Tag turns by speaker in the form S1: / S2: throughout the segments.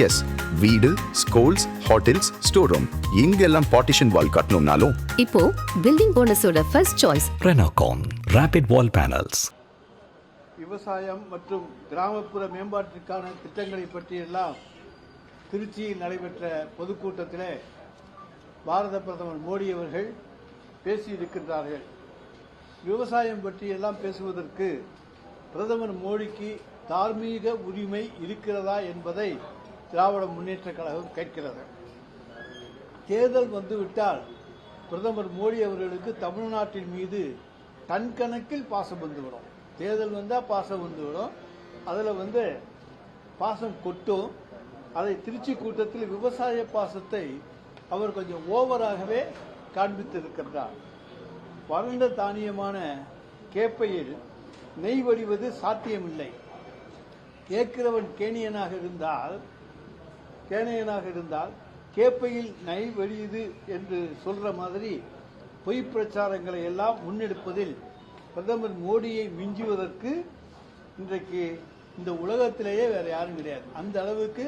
S1: S, வீடு, schools, hotels, store room இங்கெல்லாம் partition wall கட்டணும்னாலும்
S2: இப்போ பில்டிங் போனஸோட first choice
S3: Renocon Rapid Wall Panels.
S4: விவசாயம் மற்றும் கிராமப்புற மேம்பாட்டிற்கான திட்டங்களை பற்றியெல்லாம் திருச்சியில் நடைபெற்ற பொதுக்கூட்டத்தில் பாரத பிரதமர் மோடி அவர்கள் பேசியிருக்கின்றார்கள். விவசாயம் பற்றியெல்லாம் பேசுவதற்கு பிரதமர் மோடிக்கு தார்மீக உரிமை இருக்கிறதா என்பதை திராவிட முன்னேற்ற கழகம் கேட்கிறது. தேர்தல் வந்துவிட்டால் பிரதமர் மோடி அவர்களுக்கு தமிழ்நாட்டின் மீது டன் கணக்கில் பாசம் வந்துவிடும். தேர்தல் வந்தால் பாசம் வந்துவிடும். அதில் பாசம் கொட்டும். அதை திருச்சி கூட்டத்தில் விவசாய பாசத்தை அவர் கொஞ்சம் ஓவராகவே காண்பித்திருக்கின்றார். வறண்ட தானியமான கேப்பையில் நெய் வடிவது சாத்தியமில்லை. கேட்கிறவன் கேணியனாக இருந்தால் கேப்பையில் நெய் வடியுது என்று சொல்ற மாதிரி பொய் பிரச்சாரங்களை எல்லாம் முன்னெடுப்பதில் பிரதமர் மோடியை மிஞ்சுவதற்கு இன்றைக்கு இந்த உலகத்திலேயே வேற யாரும் கிடையாது. அந்த அளவுக்கு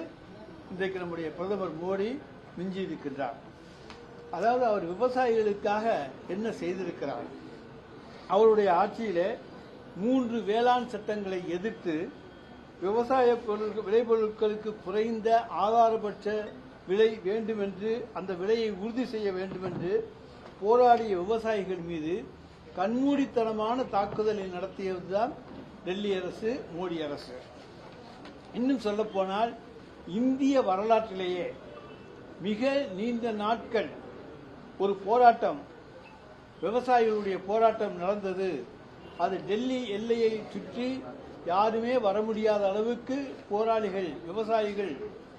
S4: இன்றைக்கு நம்முடைய பிரதமர் மோடி மிஞ்சி இருக்கின்றார். அதாவது அவர் விவசாயிகளுக்காக என்ன செய்திருக்கிறார்? அவருடைய ஆட்சியிலே 3 வேளாண் சட்டங்களை எதிர்த்து விவசாய விளைபொருட்களுக்கு குறைந்த ஆதாரபட்ச விலை வேண்டும் என்று, அந்த விலையை உறுதி செய்ய வேண்டும் என்று போராடிய விவசாயிகள் மீது கண்மூடித்தனமான தாக்குதலை நடத்தியதுதான் டெல்லி அரசு, மோடி அரசு. இன்னும் சொல்ல போனால் இந்திய வரலாற்றிலேயே மிக நீண்ட நாட்கள் ஒரு போராட்டம், விவசாயிகளுடைய போராட்டம் நடந்தது. அது டெல்லி எல்லையை சுற்றி யாருமே வர முடியாத அளவுக்கு விவசாயிகள்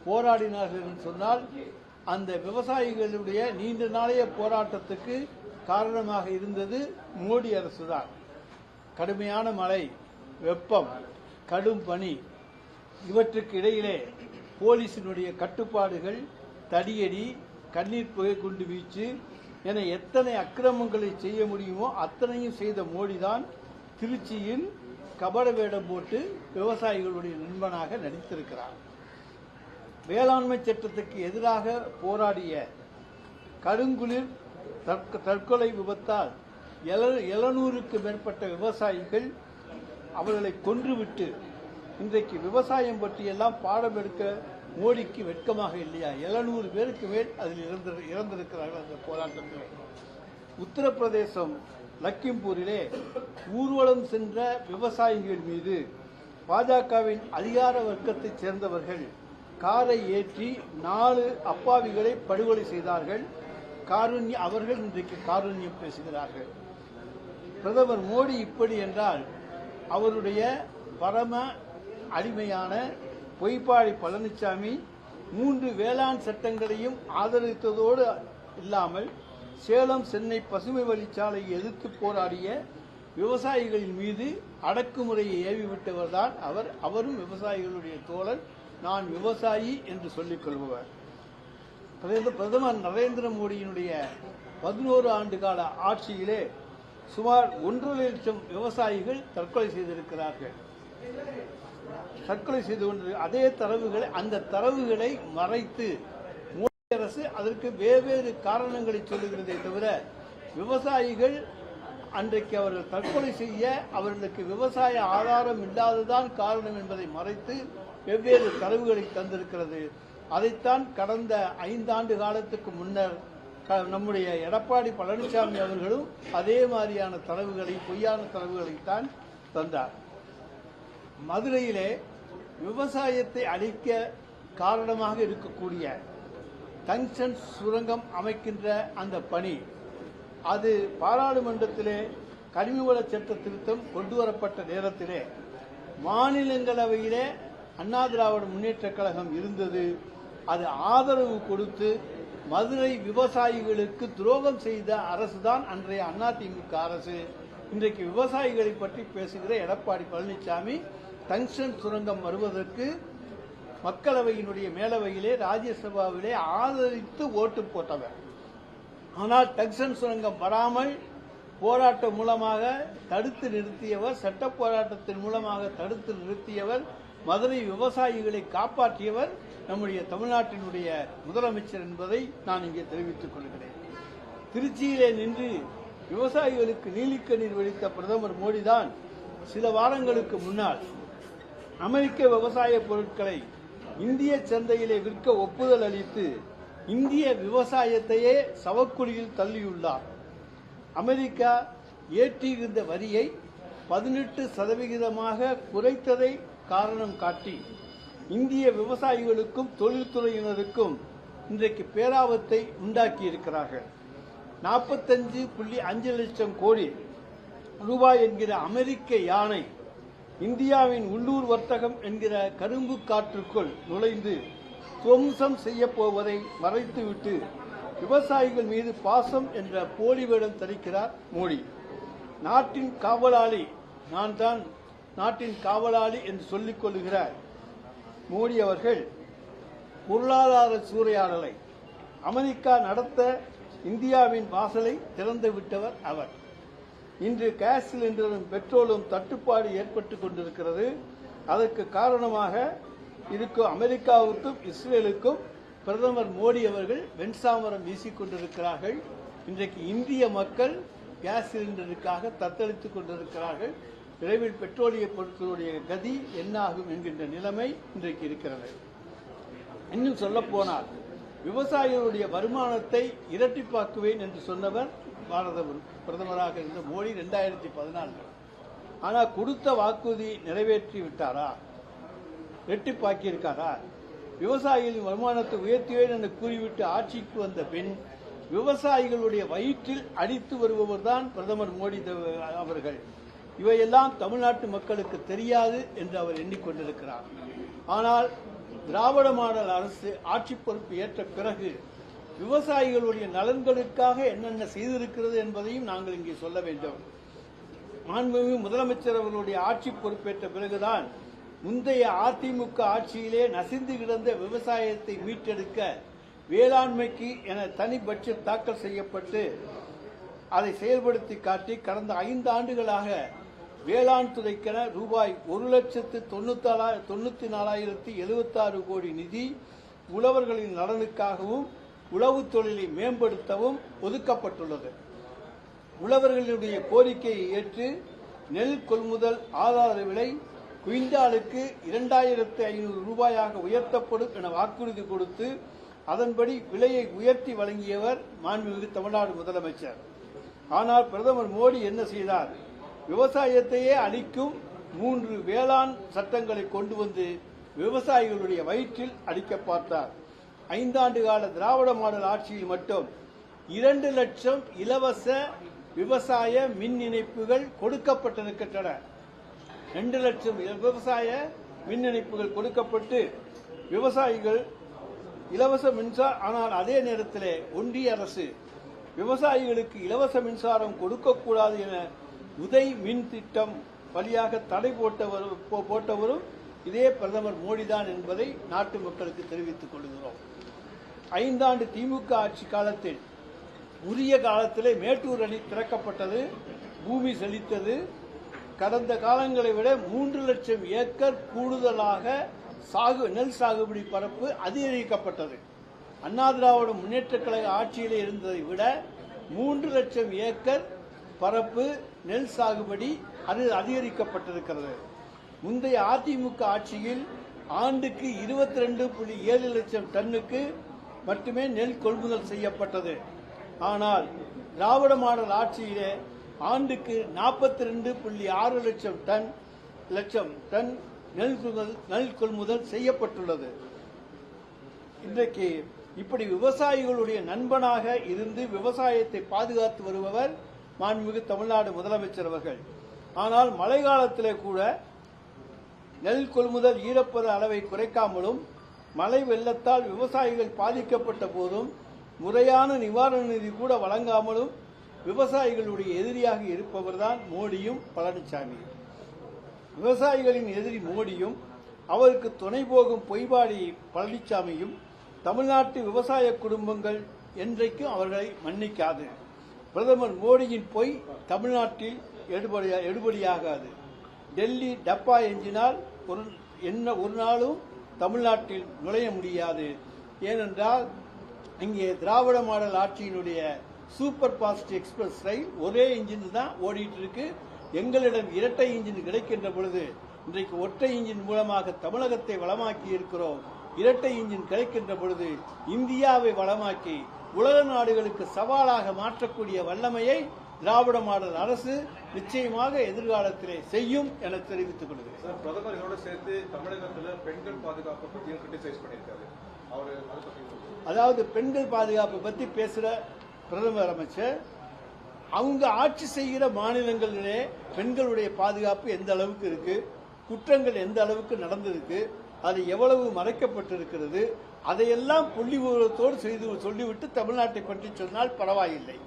S4: போராடினார்கள் என்று சொன்னால், அந்த விவசாயிகளுடைய நீண்ட நாளைய போராட்டத்துக்கு காரணமாக இருந்தது மோடி அரசுதான். கடுமையான மழை, வெப்பம், கடும் பனி, இவற்றுக்கு இடையிலே போலீசினுடைய கட்டுப்பாடுகள், தடியடி, கண்ணீர் புகை குண்டு வீச்சு என எத்தனை அக்கிரமங்களை செய்ய முடியுமோ அத்தனையும் செய்த மோடிதான் திருச்சியில் கபட வேடம் போட்டு விவசாயிகளுடைய நண்பனாக நடித்திருக்கிறார். வேளாண்மை சட்டத்துக்கு எதிராக போராடிய கடுங்குளிர் தற்கொலை விபத்தால் 700க்கு மேற்பட்ட விவசாயிகள் அவர்களை கொன்றுவிட்டு இன்றைக்கு விவசாயம் பற்றியெல்லாம் பாடம் எடுக்க மோடிக்கு வெட்கமாக இல்லையா? 700 பேருக்கு மேல் அதில் இறந்திருக்கிறார்கள் அந்த போராட்டத்தில். உத்தரப்பிரதேசம் லக்கிம்பூரிலே ஊர்வலம் சென்ற விவசாயிகள் மீது பாஜகவின் அதிகார வர்க்கத்தைச் சேர்ந்தவர்கள் காரை ஏற்றி 4 அப்பாவிகளை படுகொலை செய்தார்கள். அவர்கள் இன்றைக்கு காருண்யம் பேசுகிறார்கள். பிரதமர் மோடி இப்படி என்றால் அவருடைய பரம அடிமையான பொய்ப்பாடி பழனிசாமி 3 வேளாண் சட்டங்களையும் ஆதரித்ததோடு இல்லாமல் சேலம் சென்னை பசுமை வழிச்சாலையை எதிர்த்து போராடிய விவசாயிகளின் மீது அடக்குமுறையை ஏவிவிட்டவர் தான் அவர். அவரும் விவசாயிகளுடைய தோழர், நான் விவசாயி என்று சொல்லிக் கொள்பவர். பிரதமர் நரேந்திர மோடியினுடைய 11 ஆண்டு கால ஆட்சியிலே சுமார் 1.5 லட்சம் விவசாயிகள் தற்கொலை செய்திருக்கிறார்கள். தற்கொலை செய்து கொண்டு அந்த தரவுகளை மறைத்து மோடி அரசு அதற்கு வெவ்வேறு காரணங்களை சொல்லுகிறதே தவிர, விவசாயிகள் அன்றைக்கு அவர்கள் தற்கொலை செய்ய அவர்களுக்கு விவசாய ஆதாரம் இல்லாததான் காரணம் என்பதை மறைத்து வெவ்வேறு தரவுகளை தந்திருக்கிறது. அதைத்தான் கடந்த 5 ஆண்டு காலத்துக்கு முன்னர் நம்முடைய எடப்பாடி பழனிசாமி அவர்களும் அதே மாதிரியான தரவுகளை, பொய்யான தரவுகளைத்தான் தந்தார். மதுரையிலே விவசாயத்தை அழிக்க காரணமாக இருக்கக்கூடிய டங்ஸ்டன் சுரங்கம் அமைக்கின்ற அந்த பணி, அது பாராளுமன்றத்திலே கனிமவள சட்ட திருத்தம் கொண்டுவரப்பட்ட நேரத்திலே மாநிலங்களவையிலே அண்ணா திராவிட முன்னேற்ற கழகம் இருந்தது. அது ஆதரவு கொடுத்து மதுரை விவசாயிகளுக்கு துரோகம் செய்த அரசுதான் அன்றைய அதிமுக அரசு. இன்றைக்கு விவசாயிகளை பற்றி பேசுகிற எடப்பாடி பழனிசாமி டங்ஸ்டன் சுரங்கம் வருவதற்கு மக்களவையினுடைய மேலவையிலே, ராஜ்யசபாவிலே ஆதரித்து ஓட்டு போட்டவர். ஆனால் டங்ஸ்டன் சுரங்கம் வராமல் போராட்டம் மூலமாக தடுத்து நிறுத்தியவர், சட்ட போராட்டத்தின் மூலமாக தடுத்து நிறுத்தியவர் மதுரை விவசாயிகளை காப்பாற்றியவர் நம்முடைய தமிழ்நாட்டினுடைய முதலமைச்சர் என்பதை நான் இங்கே தெரிவித்துக் கொள்கிறேன். திருச்சியிலே நின்று விவசாயிகளுக்கு நீலிக்கண்ணீர் வடித்த பிரதமர் மோடி தான் சில வாரங்களுக்கு முன்னால் அமெரிக்க விவசாய பொருட்களை இந்திய சந்தையிலே விற்க ஒப்புதல் அளித்து இந்திய விவசாயத்தையே சவக்குழியில் தள்ளியுள்ளார். அமெரிக்கா ஏற்றியிருந்த வரியை 18% குறைத்ததை காரணம் காட்டி இந்திய விவசாயிகளுக்கும் தொழில்துறையினருக்கும் இன்றைக்கு பேராபத்தை உண்டாக்கியிருக்கிறார்கள். 45.5 லட்சம் கோடி ரூபாய் என்கிற அமெரிக்க யானை இந்தியாவின் உள்ளூர் வர்த்தகம் என்கிற கரும்பு காற்றுக்குள் நுழைந்து துவம்சம் செய்ய போவதை மறைத்துவிட்டு விவசாயிகள் மீது பாசம் என்ற போலி வேடம் தரிக்கிறார் மோடி. நாட்டின் காவலாளி, நான் தான் நாட்டின் காவலாளி என்று சொல்லிக் கொள்ளுகிறார் மோடி அவர்கள். பொருளாதார சூறையாடலை அமெரிக்கா நடத்த இந்தியாவின் வாசலை திறந்து விட்டவர் அவர். இன்று கேஸ் சிலிண்டரும் பெட்ரோலும் தட்டுப்பாடு ஏற்பட்டுக் கொண்டிருக்கிறது. அதற்கு காரணமாக இருக்கும் அமெரிக்காவுக்கும் இஸ்ரேலுக்கும் பிரதமர் மோடி அவர்கள் வெண்சாமரம் வீசிக் கொண்டிருக்கிறார்கள். இன்றைக்கு இந்திய மக்கள் கேஸ் சிலிண்டருக்காக தத்தளித்துக் கொண்டிருக்கிறார்கள். விரைவில் பெட்ரோலிய பொருட்களுடைய கதி என்ன ஆகும் என்கின்ற நிலைமை இன்றைக்கு இருக்கிறது. இன்னும் சொல்ல போனால் விவசாயிகளுடைய வருமானத்தை இரட்டிப்பாக்குவேன் என்று சொன்னவர் பாரத பிரதமராக இருந்த மோடி 2014. ஆனால் கொடுத்த வாக்குறுதி நிறைவேற்றி விட்டாரா? இரட்டிப்பாக்கி இருக்காரா? விவசாயிகளின் வருமானத்தை உயர்த்துவேன் என்று கூறிவிட்டு ஆட்சிக்கு வந்த பின் விவசாயிகளுடைய வயிற்றில் அடித்து வருபவர் தான் பிரதமர் மோடி அவர்கள். இவையெல்லாம் தமிழ்நாட்டு மக்களுக்கு தெரியாது என்று அவர் எண்ணிக்கொண்டிருக்கிறார். ஆனால் திராவிட மாடல் அரசு ஆட்சி பொறுப்பு ஏற்ற பிறகு விவசாயிகளுடைய நலன்களுக்காக என்னென்ன செய்திருக்கிறது என்பதையும் நாங்கள் இங்கே சொல்ல வேண்டும். மாண்புமிகு முதலமைச்சர் அவர்களுடைய ஆட்சி பொறுப்பேற்ற பிறகுதான் முந்தைய அதிமுக ஆட்சியிலே நசிந்து கிடந்த விவசாயத்தை மீட்டெடுக்க வேளாண்மைக்கு என தனி பட்ஜெட் தாக்கல் செய்யப்பட்டு அதை செயல்படுத்தி காட்டி கடந்த 5 ஆண்டுகளாக வேளாண் துறைக்கென ரூபாய் 1,94,076 கோடி நிதி உழவர்களின் நலனுக்காகவும் உழவு தொழிலை மேம்படுத்தவும் ஒதுக்கப்பட்டுள்ளது. உழவர்களுடைய கோரிக்கையை ஏற்று நெல் கொள்முதல் ஆதார விலை குவிண்டாலுக்கு 2,500 ரூபாயாக உயர்த்தப்படும் என வாக்குறுதி கொடுத்து அதன்படி விலையை உயர்த்தி வழங்கியவர் மாண்புமிகு தமிழ்நாடு முதலமைச்சர். ஆனால் பிரதமர் மோடி என்ன செய்தார்? விவசாயத்தையே அழிக்கும் 3 வேளாண் சட்டங்களை கொண்டு வந்து விவசாயிகளுடைய வயிற்றில் அடிக்க பார்த்தார். 5 ஆண்டு கால திராவிட மாடல் ஆட்சியில் மட்டும் 2 லட்சம் இலவச விவசாய மின் இணைப்புகள் கொடுக்கப்பட்டிருக்கின்றன. 2 லட்சம் விவசாய மின் இணைப்புகள் கொடுக்கப்பட்டு விவசாயிகள் இலவச மின்சாரம். ஆனால் அதே நேரத்தில் ஒன்றிய அரசு விவசாயிகளுக்கு இலவச மின்சாரம் கொடுக்கக்கூடாது என உதய் மின் திட்டம் வழியாக தடை போட்டவரும் இதே பிரதமர் மோடிதான் என்பதை நாட்டு மக்களுக்கு தெரிவித்துக் கொள்கிறோம். 5 ஆண்டு திமுக ஆட்சி காலத்தில் உரிய காலத்திலே மேட்டூர் அணை திறக்கப்பட்டது, பூமி செழித்தது. கடந்த காலங்களை விட 3 லட்சம் ஏக்கர் கூடுதலாக நெல் சாகுபடி பரப்பு அதிகரிக்கப்பட்டது. அண்ணா திராவிட முன்னேற்ற கழக ஆட்சியிலே இருந்ததை விட 3 லட்சம் ஏக்கர் பரப்பு நெல் சாகுபடி அதிகரிக்கப்பட்டிருக்கிறது. முந்தைய அதிமுக ஆட்சியில் ஆண்டுக்கு 22.7 லட்சம் டன்னுக்கு மட்டுமே நெல் கொள்முதல் செய்யப்பட்டது. ஆனால் திராவிட மாடல் ஆட்சியிலே ஆண்டுக்கு 42.6 லட்சம் டன் நெல் கொள்முதல் செய்யப்பட்டுள்ளது. இன்றைக்கு இப்படி விவசாயிகளுடைய நண்பனாக இருந்து விவசாயத்தை பாதுகாத்து வருபவர் மாண்புமிகு தமிழ்நாடு முதலமைச்சர் அவர்கள். ஆனால் மழை காலத்திலே கூட நெல் கொள்முதல் ஈரப்பத அளவை குறைக்காமலும் மழை வெள்ளத்தால் விவசாயிகள் பாதிக்கப்பட்ட போதும் முறையான நிவாரண நிதி கூட வழங்காமலும் விவசாயிகளுடைய எதிரியாக இருப்பவர்தான் மோடியும் பழனிசாமியும். விவசாயிகளின் எதிரி மோடியும் அவருக்கு துணை போகும் பொய்பாடி பழனிசாமியும் தமிழ்நாட்டு விவசாய குடும்பங்கள் என்றைக்கும் அவர்களை மன்னிக்காது. பிரதமர் மோடியின் பொய் தமிழ்நாட்டில் எடுபடியாகாது. டெல்லி டப்பா எஞ்சினால் என்ன ஒரு நாளும் தமிழ்நாட்டில் நுழைய முடியாது. ஏனென்றால் இங்கே திராவிட மாடல் ஆட்சியினுடைய சூப்பர் ஃபாஸ்ட் எக்ஸ்பிரஸ் ரயில் ஒரே இன்ஜின் தான் ஓடிட்டு இருக்கு. எங்களிடம் இரட்டை இன்ஜின் கிடைக்கின்ற பொழுது இன்றைக்கு ஒற்றை இன்ஜின் மூலமாக தமிழகத்தை வளமாக்கி இருக்கிறோம். இரட்டை இன்ஜின் கிடைக்கின்ற பொழுது இந்தியாவை வளமாக்கி உலக நாடுகளுக்கு சவாலாக மாற்றக்கூடிய வல்லமையை திராவிட மாடல் அரசு நிச்சயமாக எதிர்காலத்திலே செய்யும் என தெரிவித்துக் கொள்கிறேன்.
S5: சார், பிரதமர் இதோட சேர்த்து தமிழகத்தில் பெண்கள் பாதுகாப்பு பற்றியும் கிரிட்டிசைஸ் பண்ணியிருக்காரு. அதாவது
S4: பெண்கள் பாதுகாப்பு பற்றி பேசுற பிரதமர் அமைச்சர் அவங்க ஆட்சி செய்கிற மாநிலங்களிலே பெண்களுடைய பாதுகாப்பு எந்த அளவுக்கு இருக்கு, குற்றங்கள் எந்த அளவுக்கு நடந்திருக்கு, அது எவ்வளவு மறைக்கப்பட்டிருக்கிறது, அதையெல்லாம் புள்ளி விவரத்தோடு செய்து சொல்லிவிட்டு தமிழ்நாட்டை பற்றி சொன்னால் பரவாயில்லை.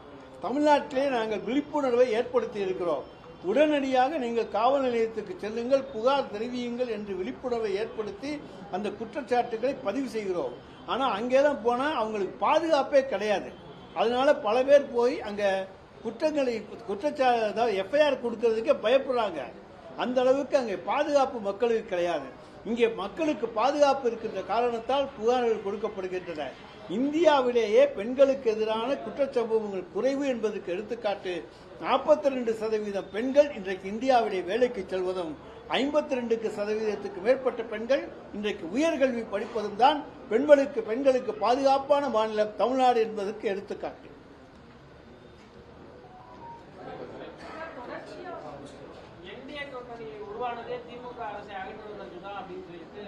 S4: தமிழ்நாட்டிலே நாங்கள் விழிப்புணர்வை ஏற்படுத்தி இருக்கிறோம். உடனடியாக நீங்கள் காவல் நிலையத்துக்கு செல்லுங்கள், புகார் தெரிவியுங்கள் என்று விழிப்புணர்வை ஏற்படுத்தி அந்த குற்றச்சாட்டுகளை பதிவு செய்கிறோம். ஆனால் அங்கேதான் போனால் அவங்களுக்கு பாதுகாப்பே கிடையாது. அதனால பல பேர் போய் அங்கே குற்றச்சாட்டு எஃப்ஐஆர் கொடுக்கறதுக்கே பயப்படுறாங்க. அந்த அளவுக்கு அங்கே பாதுகாப்பு மக்களுக்கு கிடையாது. இங்கே மக்களுக்கு பாதுகாப்பு இருக்கின்ற காரணத்தால் புகார்கள் கொடுக்கப்படுகின்றன. இந்தியாவிலேயே பெண்களுக்கு எதிரான குற்றச்சம்பவங்கள் குறைவு என்பதற்கு எடுத்துக்காட்டு 42% பெண்கள் இன்றைக்கு இந்தியாவிலே வேலைக்கு செல்வதும் 52% மேற்பட்ட பெண்கள் இன்றைக்கு உயர்கல்வி படிப்பதும் தான் பெண்களுக்கு பாதுகாப்பான மாநிலம் தமிழ்நாடு என்பதற்கு எடுத்துக்காட்டு.
S6: உருவானதே திமுக அரசை அகற்றுவதற்கு தான் அப்படின்னு சொல்லிட்டு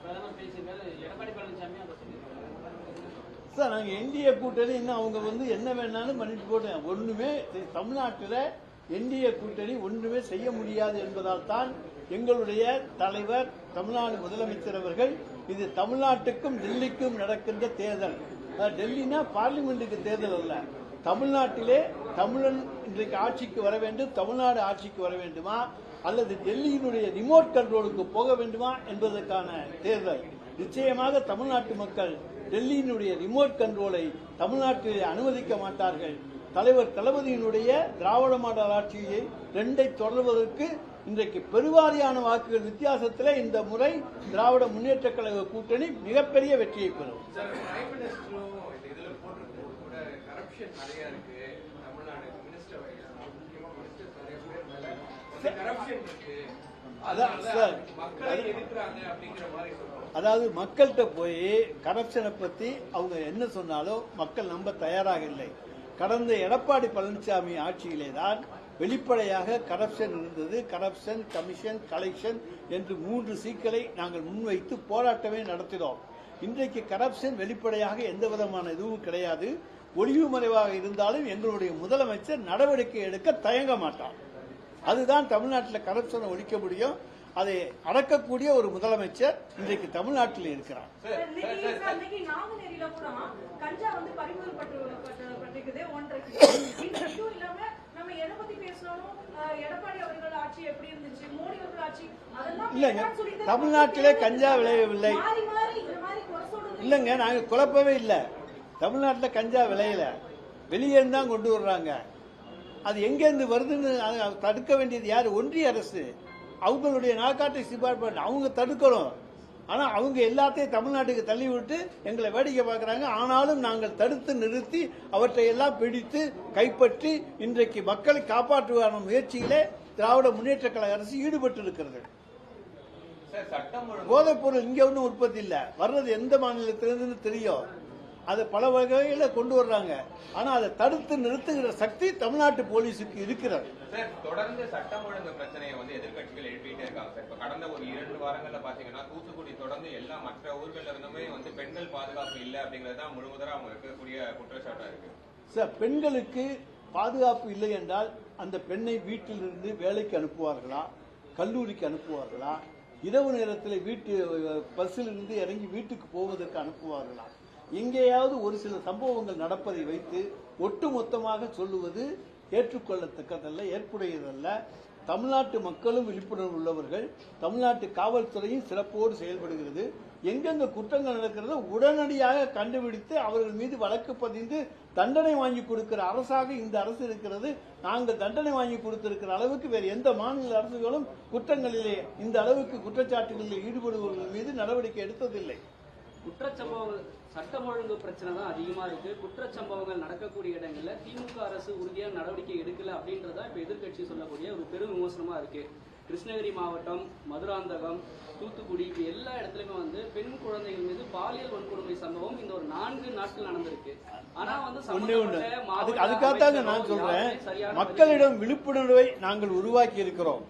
S6: பிரதமர் பேசியிருக்காரு. எடப்பாடி பழனிசாமி அதை சொல்லியிருக்காரு.
S4: சார், நாங்கள் என்டிஏ கூட்டணி இன்னும் அவங்க என்ன வேணாலும் பண்ணிட்டு போட்டேன். ஒண்ணுமே தமிழ்நாட்டில் என்டிஏ கூட்டணி ஒன்றுமே செய்ய முடியாது என்பதால் தான் எங்களுடைய தலைவர் தமிழ்நாடு முதலமைச்சர் அவர்கள் இது தமிழ்நாட்டுக்கும் டெல்லிக்கும் நடக்கின்ற தேர்தல். டெல்லினா பார்லிமெண்ட்டுக்கு தேர்தல் அல்ல. தமிழ்நாட்டிலே தமிழன் இன்றைக்கு ஆட்சிக்கு வர வேண்டும், தமிழ்நாடு ஆட்சிக்கு வர வேண்டுமா அல்லது டெல்லியினுடைய ரிமோட் கண்ட்ரோலுக்கு போக வேண்டுமா என்பதற்கான தேர்தல். நிச்சயமாக தமிழ்நாட்டு மக்கள் டெல்லியினுடைய ரிமோட் கண்ட்ரோலை தமிழ்நாட்டிலே அனுமதிக்க மாட்டார்கள். தலைவர் தளபதியினுடைய திராவிட மாடல் ஆட்சியை 2ஐ தொடர்வதற்கு இன்றைக்கு பெருவாரியான வாக்குகள் வித்தியாசத்தில் இந்த முறை திராவிட முன்னேற்ற கழக கூட்டணி மிகப்பெரிய வெற்றியை பெறும். அதாவது மக்கள்கிட்ட போய் கரப்ஷனை பத்தி அவங்க என்ன சொன்னாலும் மக்கள் நம்ப தயாராக இல்லை. கடந்த எடப்பாடி பழனிசாமி ஆட்சியிலே தான் வெளிப்படையாக கரப்ஷன் இருந்தது. கரப்ஷன், கமிஷன், கலெக்ஷன் என்று 3 சீக்களை நாங்கள் முன்வைத்து போராட்டமே நடத்தினோம். இன்றைக்கு கரப்ஷன் வெளிப்படையாக எந்த விதமான இதுவும் கிடையாது. ஒளிவு மறைவாக இருந்தாலும் எங்களுடைய முதலமைச்சர் நடவடிக்கை எடுக்க தயங்க மாட்டார். அதுதான் தமிழ்நாட்டில் கரப்ஷனை ஒழிக்க முடியும். அதை அடக்கக்கூடிய ஒரு முதலமைச்சர் இன்றைக்கு தமிழ்நாட்டில் இருக்கிறார். இல்லங்க, தமிழ்நாட்டிலே கஞ்சா விளையவில்லை. இல்லங்க, நாங்க குழப்பவே இல்லை. தமிழ்நாட்டில் கஞ்சா விளையல, வெளியே தான் கொண்டு வர்றாங்க. அது எங்கேருந்து வருதுன்னு தடுக்க வேண்டியது யாரு? ஒன்றிய அரசு. அவங்களுடைய நார்காட்டிக்ஸ் டிபார்ட்மெண்ட் அவங்க தடுக்கணும். ஆனா அவங்க எல்லாத்தையும் தமிழ்நாட்டுக்கு தள்ளி விட்டு எங்களை வேடிக்கை பார்க்கறாங்க. ஆனாலும் நாங்கள் தடுத்து நிறுத்தி அவற்றை எல்லாம் பிடித்து கைப்பற்றி இன்றைக்கு மக்களை காப்பாற்றுவான முயற்சியிலே திராவிட முன்னேற்ற கழக அரசு ஈடுபட்டு இருக்கிறது. போதைப் பொருள் இங்க ஒன்றும் உற்பத்தி இல்ல, வர்றது எந்த மாநிலத்திலிருந்து தெரியும். அதை பல வகையில கொண்டு வர்றாங்க. ஆனா அதை தடுத்து நிறுத்துகிற சக்தி தமிழ்நாட்டு போலீஸுக்கு இருக்கிறது.
S7: தொடர்ந்து சட்டம் ஒழுங்கு பிரச்சனையை எதிர்கட்சிகள் எழுப்பிட்டே இருக்காங்க சார். இப்ப கடந்த ஒரு 2 வாரங்கள்ல பாத்தீங்கன்னா தூத்துக்குடி தொடர்ந்து எல்லா மற்ற ஊர்கள்ல இருந்துமே பெண்கள் பாதுகாப்பு இல்லை அப்படிங்கறதுதான் முழுவதரா அவங்க இருக்கக்கூடிய குற்றச்சாட்டா இருக்கு. சார், பெண்களுக்கு பாதுகாப்பு இல்லை என்றால் அந்த பெண்ணை வீட்டிலிருந்து வேலைக்கு அனுப்புவார்களா, கல்லூரிக்கு அனுப்புவார்களா, இரவு நேரத்தில் வீட்டு பஸ்ஸிலிருந்து இறங்கி வீட்டுக்கு போவதற்கு அனுப்புவார்களா? எங்கேயாவது ஒரு சில சம்பவங்கள் நடப்பதை வைத்து ஒட்டுமொத்தமாக சொல்லுவது ஏற்றுக்கொள்ளத்தக்கதல்ல, ஏற்புடையதல்ல.
S4: தமிழ்நாட்டு மக்களும் விழிப்புணர்வு உள்ளவர்கள், தமிழ்நாட்டு காவல்துறையும் சிறப்போடு செயல்படுகிறது. எங்கெங்க குற்றங்கள் நடக்கிறதோ உடனடியாக கண்டுபிடித்து அவர்கள் மீது வழக்கு பதிந்து தண்டனை வாங்கி கொடுக்கிற அரசாக இந்த அரசு இருக்கிறது. நாங்கள் தண்டனை வாங்கி கொடுத்திருக்கிற அளவுக்கு வேறு எந்த மாநில அரசுகளும் குற்றங்களிலே இந்த அளவுக்கு குற்றச்சாட்டுகளில் ஈடுபடுபவர்கள் மீது நடவடிக்கை எடுத்ததில்லை.
S6: குற்றச்சம்பவங்கள் சட்டம் ஒழுங்கு பிரச்சனை தான் அதிகமா இருக்கு. குற்றச்சம்பவங்கள் நடக்கக்கூடிய இடங்கள்ல திமுக அரசு உறுதியான நடவடிக்கை எடுக்கல அப்படின்றதா இப்ப எதிர்கட்சி சொல்லக்கூடிய ஒரு பெரும் விமர்சனமா இருக்கு. கிருஷ்ணகிரி மாவட்டம், மதுராந்தகம், தூத்துக்குடி இப்ப எல்லா இடத்துலயுமே வந்து பெண் குழந்தைகள் மீது பாலியல் வன்கொடுமை சம்பவம் இந்த ஒரு 4 நாட்கள் நடந்திருக்கு. ஆனா வந்து
S4: அதுக்காக நான் சொல்றேன், மக்களிடம் விழிப்புணர்வை நாங்கள் உருவாக்கி இருக்கிறோம்.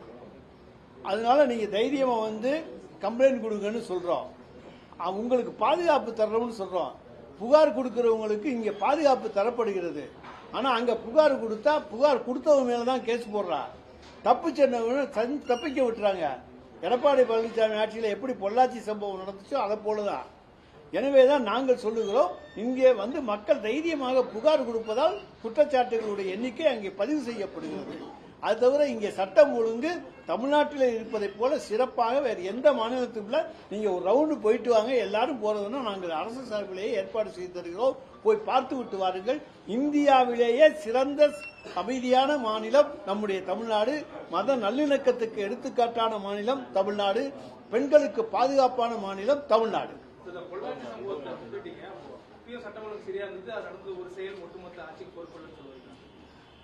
S4: அதனால நீங்க தைரியமா வந்து கம்ப்ளைண்ட் கொடுங்கன்னு சொல்றோம். உங்களுக்கு பாதுகாப்பு தர்றோம்னு சொல்றோம். புகார் கொடுக்கிறவங்களுக்கு இங்க பாதுகாப்பு தரப்படுகிறது. ஆனா அங்க புகார் கொடுத்தா புகார் கொடுத்தவங்க மேலதான் கேஸ் போடுறா. தப்பு சென்றவங்க தப்பிக்க விட்டுறாங்க. எடப்பாடி பழனிசாமி ஆட்சியில் எப்படி பொள்ளாச்சி சம்பவம் நடந்துச்சோ அதை போலதான். எனவேதான் நாங்கள் சொல்லுகிறோம், இங்கே வந்து மக்கள் தைரியமாக புகார் கொடுப்பதால் குற்றச்சாட்டுகளுடைய எண்ணிக்கை அங்கே பதிவு செய்யப்படுகிறது. அது தவிர இங்கே சட்டம் ஒழுங்கு தமிழ்நாட்டில் இருப்பதை போல சிறப்பாக வேறு எந்த மாநிலத்துக்குள்ள நீங்க ஒரு ரவுண்டு போயிட்டு வாங்க, எல்லாரும் போறதுன்னா நாங்கள் அரசு சார்பிலேயே ஏற்பாடு செய்து தருகிறோம். போய் பார்த்து விட்டு வாருங்கள். இந்தியாவிலேயே சிறந்த அமைதியான மாநிலம் நம்முடைய தமிழ்நாடு. மத நல்லிணக்கத்துக்கு எடுத்துக்காட்டான மாநிலம் தமிழ்நாடு. பெண்களுக்கு பாதுகாப்பான மாநிலம் தமிழ்நாடு.
S5: பொள்ளாச்சி சம்பவத்தை சட்டம் ஒழுங்கு சரியா இருந்தது, அது நடந்தது ஒரு செயல் ஒட்டுமொத்த ஆட்சிக்கு பொறுப்பு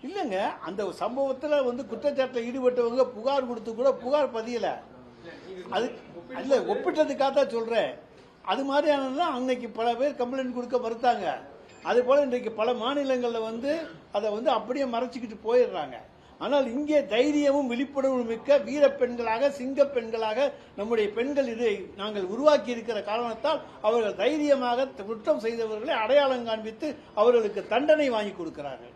S4: இல்லங்க. அந்த சம்பவத்துல வந்து குற்றச்சாட்டில் ஈடுபட்டவங்க புகார் கொடுத்து கூட புகார் பதியல. அது இல்ல, ஒப்பிட்டதுக்காக தான் சொல்றேன். அது மாதிரியானதான் அன்னைக்கு பல பேர் கம்ப்ளைண்ட் கொடுக்க மறுத்தாங்க. அதே போல இன்றைக்கு பல மாநிலங்கள்ல வந்து அதை வந்து அப்படியே மறைச்சிக்கிட்டு போயிடுறாங்க. ஆனால் இங்கே தைரியமும் விழிப்புணர்வும் மிக்க வீர பெண்களாக, சிங்க பெண்களாக நம்முடைய பெண்கள் இதை நாங்கள் உருவாக்கி இருக்கிற காரணத்தால் அவர்கள் தைரியமாக குற்றம் செய்தவர்களை அடையாளம் காண்பித்து அவர்களுக்கு தண்டனை வாங்கி கொடுக்கிறார்கள்.